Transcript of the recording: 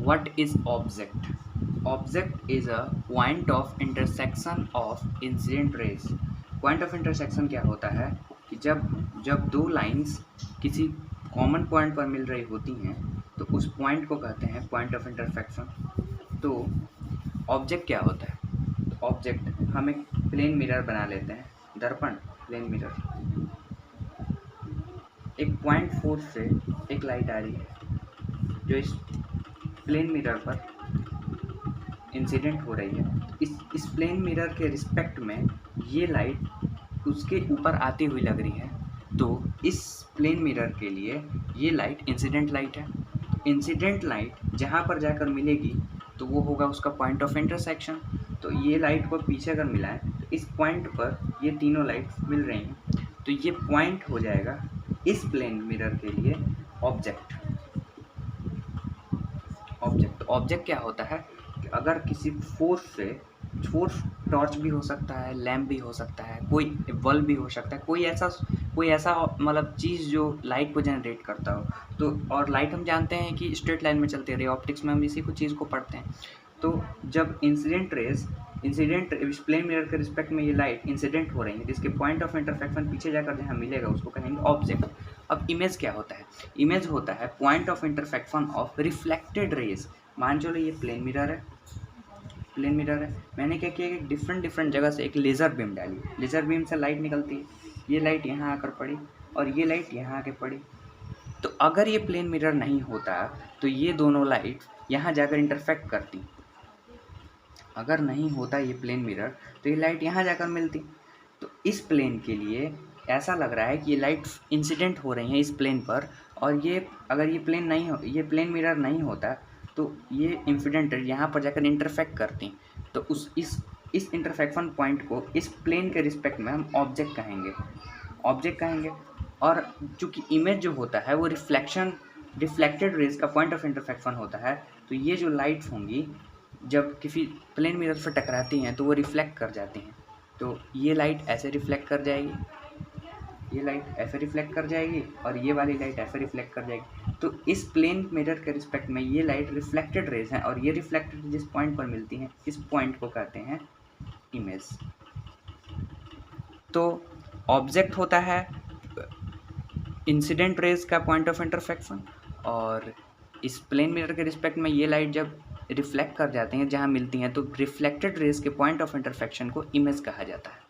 What is object? Object is a point of intersection of incident rays. Point of intersection क्या होता है कि जब जब दो लाइंस किसी कॉमन पॉइंट पर मिल रही होती हैं तो उस पॉइंट को कहते हैं पॉइंट ऑफ इंटरसेक्शन। तो ऑब्जेक्ट क्या होता है? तो ऑब्जेक्ट, हम एक प्लेन मिरर बना लेते हैं, दर्पण, प्लेन मिरर। एक पॉइंट फोर्स से एक लाइट आ रही है जो इस प्लेन मिरर पर इंसिडेंट हो रही है। इस प्लेन मिरर के रिस्पेक्ट में ये लाइट उसके ऊपर आती हुई लग रही है, तो इस प्लेन मिरर के लिए ये लाइट इंसिडेंट लाइट है। इंसिडेंट लाइट जहाँ पर जाकर मिलेगी तो वो होगा उसका पॉइंट ऑफ इंटरसेक्शन। तो ये लाइट को पीछे अगर मिलाएं तो इस पॉइंट पर ये तीनों लाइट मिल रही हैं, तो ये पॉइंट हो जाएगा इस प्लेन मिरर के लिए ऑब्जेक्ट। ऑब्जेक्ट क्या होता है कि अगर किसी फोर्स टॉर्च भी हो सकता है, लैम्प भी हो सकता है, कोई बल्ब भी हो सकता है, कोई ऐसा मतलब चीज़ जो लाइट को जनरेट करता हो। तो और लाइट हम जानते हैं कि स्ट्रेट लाइन में चलती है, रे ऑप्टिक्स में हम इसी को चीज़ को पढ़ते हैं। तो जब इस प्लेन मिरर के रिस्पेक्ट में ये लाइट इंसिडेंट हो रही है, जिसके पॉइंट ऑफ इंटरसेक्शन पीछे जाकर जहाँ मिलेगा उसको कहेंगे ऑब्जेक्ट। अब इमेज क्या होता है? इमेज होता है point of intersection of reflected raise. मान चलो ये प्लेन मिरर है, मैंने क्या किया कि डिफरेंट जगह से एक लेज़र बीम डाली। लेज़र बीम से लाइट निकलती है, ये लाइट यहाँ आकर पड़ी और ये लाइट यहाँ आके पड़ी। तो अगर ये प्लेन मिरर नहीं होता तो ये दोनों लाइट यहाँ जाकर इंटरसेक्ट करती। अगर नहीं होता ये प्लेन मिरर तो ये लाइट यहाँ जाकर मिलती। तो इस प्लेन के लिए ऐसा लग रहा है कि ये लाइट इंसिडेंट हो रही हैं इस प्लेन पर, और ये अगर ये प्लेन मिरर नहीं होता तो ये इंसिडेंट यहाँ पर जाकर इंटरसेक्ट करती। तो इस इंटरसेक्शन पॉइंट को इस प्लेन के रिस्पेक्ट में हम ऑब्जेक्ट कहेंगे। और चूँकि इमेज जो होता है वो रिफ्लेक्टेड रेज का पॉइंट ऑफ इंटरसेक्शन होता है, तो ये जो लाइट्स होंगी जब किसी प्लेन मिरर से टकराती हैं तो वो रिफ्लेक्ट कर जाती हैं। तो ये लाइट ऐसे रिफ्लेक्ट कर जाएगी, ये लाइट ऐसे रिफ्लेक्ट कर जाएगी और ये वाली लाइट ऐसे रिफ्लेक्ट कर जाएगी। तो इस प्लेन मिरर के रिस्पेक्ट में ये लाइट रिफ्लेक्टेड रेज हैं, और ये रिफ्लेक्टेड जिस पॉइंट पर मिलती हैं इस पॉइंट को कहते हैं इमेज। तो ऑब्जेक्ट होता है इंसिडेंट रेज का पॉइंट ऑफ इंटरसेक्शन, और इस प्लेन मिरर के रिस्पेक्ट में ये लाइट जब रिफ्लेक्ट कर जाती हैं जहाँ मिलती हैं तो रिफ्लेक्टेड रेज के पॉइंट ऑफ इंटरसेक्शन को इमेज कहा जाता है।